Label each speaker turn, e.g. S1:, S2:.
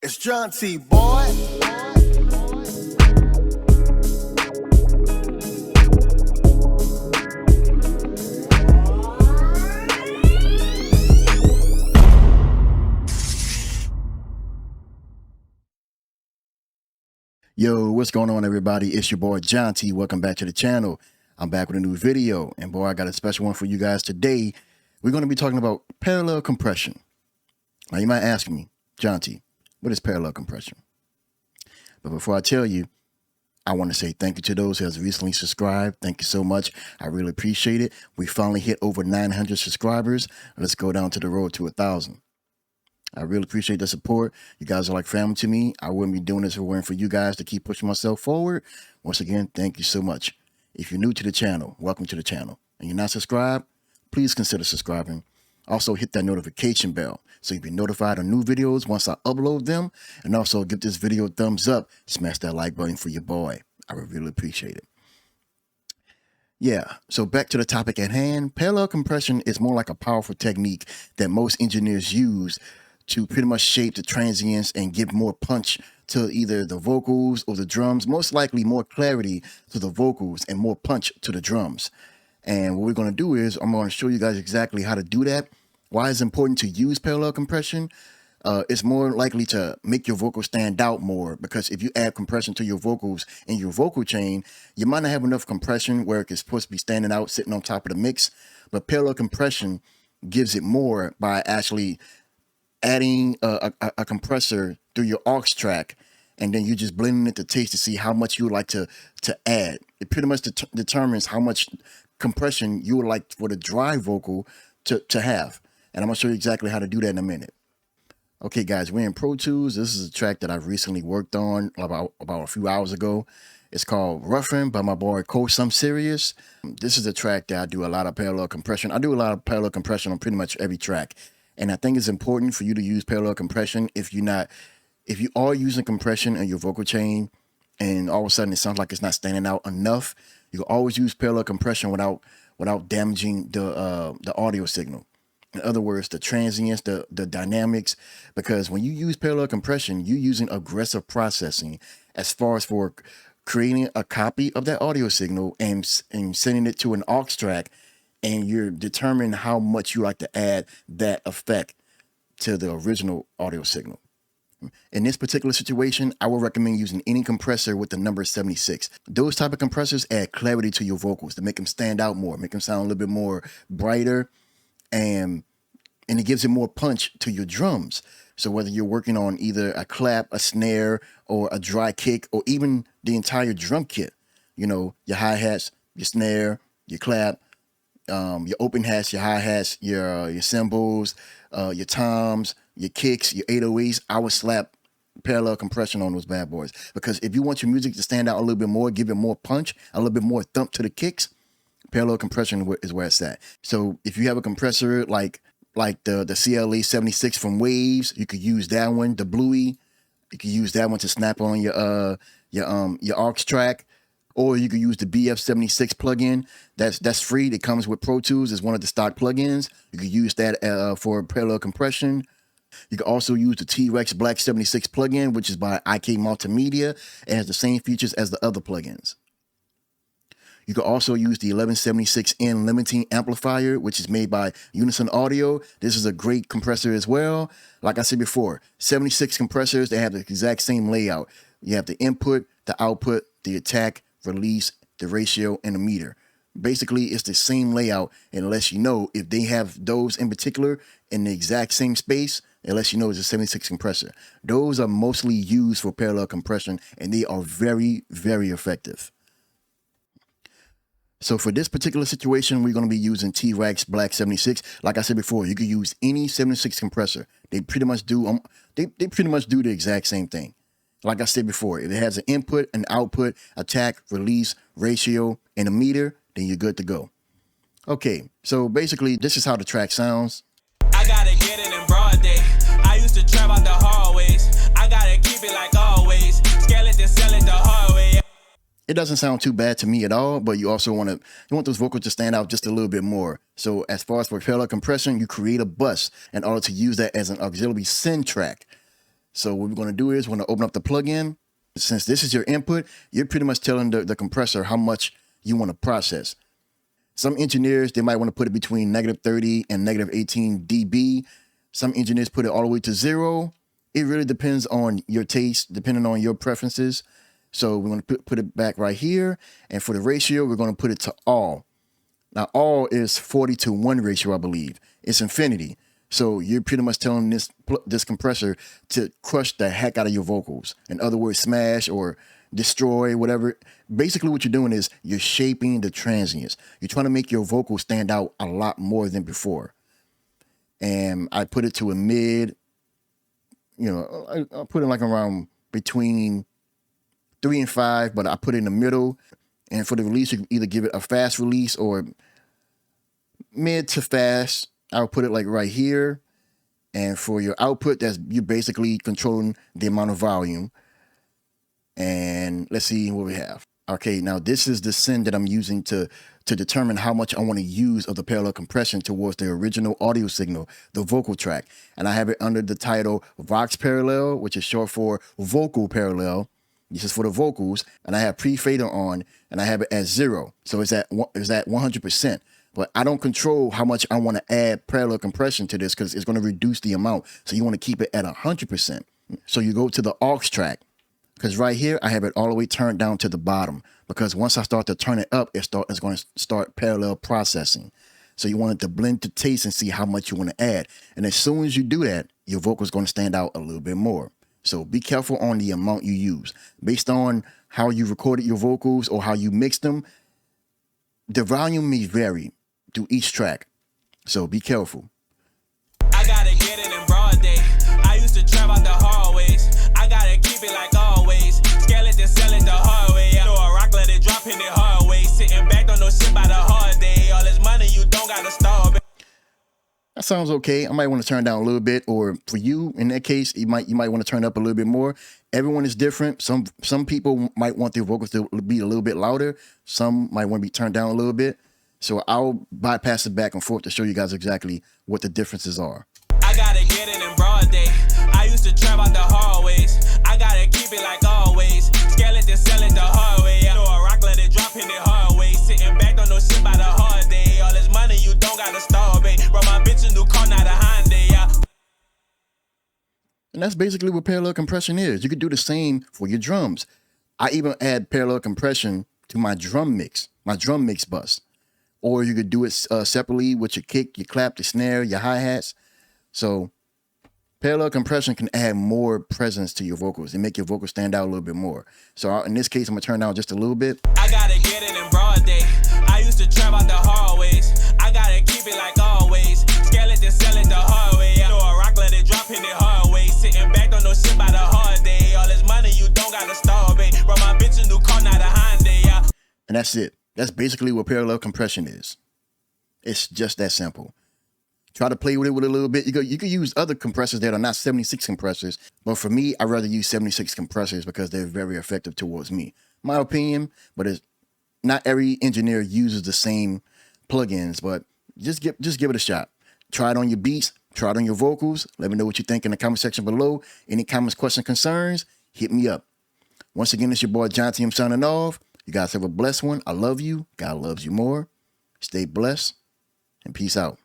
S1: It's Jaunti, boy.
S2: Yo, what's going on, everybody? It's your boy Jaunti. Welcome back to the channel. I'm back with a new video, and boy, I got a special one for you guys today. We're going to be talking about parallel compression. Now, you might ask me, Jaunti, what is parallel compression? But before I tell you, I want to say thank you to those who have recently subscribed. Thank you so much. I really appreciate it. We finally hit over 900 subscribers. Let's go down to the road to 1,000. I really appreciate the support. You guys are like family to me. I wouldn't be doing this if it weren't for you guys to keep pushing myself forward. Once again, thank you so much. If you're new to the channel, welcome to the channel. And you're not subscribed, please consider subscribing. Also, hit that notification bell so you'll be notified of new videos once I upload them. And also, give this video a thumbs up. Smash that like button for your boy. I would really appreciate it. Yeah, so back to the topic at hand. Parallel compression is more like a powerful technique that most engineers use to pretty much shape the transients and give more punch to either the vocals or the drums, most likely more clarity to the vocals and more punch to the drums. And what we're going to do is I'm going to show you guys exactly how to do that. Why it's important to use parallel compression. It's more likely to make your vocals stand out more, because if you add compression to your vocals in your vocal chain, you might not have enough compression where it's supposed to be standing out, sitting on top of the mix. But parallel compression gives it more by actually adding a compressor through your aux track, and then you just blending it to taste to see how much you would like to add. It pretty much determines how much compression you would like for the dry vocal to have. And I'm gonna show you exactly how to do that in a minute. Okay, guys, we're in Pro Tools. This is a track that I've recently worked on about a few hours ago. It's called Roughin' by my boy Some Serious. This is a track that I do a lot of parallel compression. I do a lot of parallel compression on pretty much every track. And I think it's important for you to use parallel compression if you are using compression in your vocal chain and all of a sudden it sounds like it's not standing out enough. You can always use parallel compression without damaging the audio signal. In other words, the transients, the dynamics, because when you use parallel compression, you're using aggressive processing as far as for creating a copy of that audio signal and sending it to an aux track, and you're determining how much you like to add that effect to the original audio signal. In this particular situation, I would recommend using any compressor with the number 76. Those type of compressors add clarity to your vocals to make them stand out more, make them sound a little bit more brighter, and it gives it more punch to your drums. So whether you're working on either a clap, a snare, or a dry kick, or even the entire drum kit, you know, your hi-hats, your snare, your clap, your open hats, your hi-hats, your cymbals, your toms, your kicks, your 808s, I would slap parallel compression on those bad boys. Because if you want your music to stand out a little bit more, give it more punch, a little bit more thump to the kicks, parallel compression is where it's at. So if you have a compressor like the CLA 76 from Waves, you could use that one. The Bluey, you could use that one to snap on your aux track. Or you could use the BF76 plugin. That's free. It comes with Pro Tools. It's one of the stock plugins. You could use that for parallel compression. You can also use the T-Rex Black 76 plugin, which is by IK Multimedia. It has the same features as the other plugins. You can also use the 1176N limiting amplifier, which is made by Unison Audio. This is a great compressor as well. Like I said before, 76 compressors, they have the exact same layout. You have the input, the output, the attack, release, the ratio, and the meter. Basically, it's the same layout, unless you know if they have those in particular in the exact same space, unless you know it's a 76 compressor. Those are mostly used for parallel compression, and they are very, very effective. So for this particular situation, we're going to be using T-Rex Black 76. Like I said before, you could use any 76 compressor. They pretty much do they pretty much do the exact same thing. Like I said before, if it has an input, an output, attack, release, ratio, and a meter, then you're good to go. Okay, so basically, this is how the track sounds.
S3: I gotta get it in broad day. I used to trap out the hallways. I gotta keep it like always. Skeleton sell it the hard way.
S2: It doesn't sound too bad to me at all, but you also want those vocals to stand out just a little bit more. So as far as for parallel compression, you create a bus in order to use that as an auxiliary send track. So what we're going to do is we're going to open up the plugin. Since this is your input, you're pretty much telling the compressor how much you want to process. Some engineers, they might want to put it between -30 and -18 dB. Some engineers put it all the way to 0. It really depends on your taste, depending on your preferences. So we're going to put it back right here. And for the ratio, we're going to put it to all. Now, all is 40:1 ratio, I believe. It's infinity. So you're pretty much telling this compressor to crush the heck out of your vocals. In other words, smash or destroy, whatever. Basically, what you're doing is you're shaping the transients. You're trying to make your vocals stand out a lot more than before. And I put it to a mid, you know, I put it like around between 3 and 5, but I put it in the middle. And for the release, you can either give it a fast release or mid to fast. I'll put it like right here. And for your output, you're basically controlling the amount of volume. And let's see what we have. Okay, now this is the send that I'm using to determine how much I want to use of the parallel compression towards the original audio signal, the vocal track. And I have it under the title Vox Parallel, which is short for vocal parallel. This is for the vocals. And I have pre-fader on, and I have it at 0. So it's at 100%. But I don't control how much I want to add parallel compression to this because it's going to reduce the amount. So you want to keep it at 100%. So you go to the aux track, because right here I have it all the way turned down to the bottom, because once I start to turn it up, it's going to start parallel processing. So you want it to blend to taste and see how much you want to add. And as soon as you do that, your vocal is going to stand out a little bit more. So be careful on the amount you use. Based on how you recorded your vocals or how you mixed them, the volume may vary through each track. So be careful.
S3: I gotta get it in broad day. I used to trap out the hallways. I gotta keep it like always. Scale it, then sell it the hard way. I know a rock, let it drop in the hard way. Sitting back, don't know shit by the hard day. All this money, you don't gotta starve.
S2: That sounds okay. I might want to turn down a little bit, or for you, in that case, you might want to turn up a little bit more. Everyone is different. Some people might want their vocals to be a little bit louder. Some might want to be turned down a little bit. So I'll bypass it back and forth to show you guys exactly what the differences are.
S3: I gotta get it in broad day. I used to trap out the hallways. I gotta keep it like always. Scale it, then sell it the hard way. I know a rock, let it drop in the hard way. Sitting back, don't know shit by the hard day. All this money, you don't gotta starve it. Bro, my bitch a new car, not a Hyundai. Yeah.
S2: And that's basically what parallel compression is. You could do the same for your drums. I even add parallel compression to my drum mix bus. Or you could do it separately with your kick, your clap, your snare, your hi-hats. So parallel compression can add more presence to your vocals and make your vocals stand out a little bit more. So in this case, I'm going to turn down just a little bit.
S3: I gotta get it in broad day. I used to trap out the hallways. I gotta keep it like always. Scale it, then sell it the hard way. I know a rock, let it drop in the hard way. Sitting back, don't know shit by the hard day. All this money, you don't gotta starve it. Bro, my bitch a new car, not a Hyundai. Yeah.
S2: And that's it. That's basically what parallel compression is. It's just that simple. Try to play with it with a little bit. You could use other compressors that are not 76 compressors. But for me, I'd rather use 76 compressors because they're very effective towards me. My opinion, but it's not every engineer uses the same plugins. But just give it a shot. Try it on your beats. Try it on your vocals. Let me know what you think in the comment section below. Any comments, questions, concerns, hit me up. Once again, it's your boy Jaunti. I'm signing off. You guys have a blessed one. I love you. God loves you more. Stay blessed and peace out.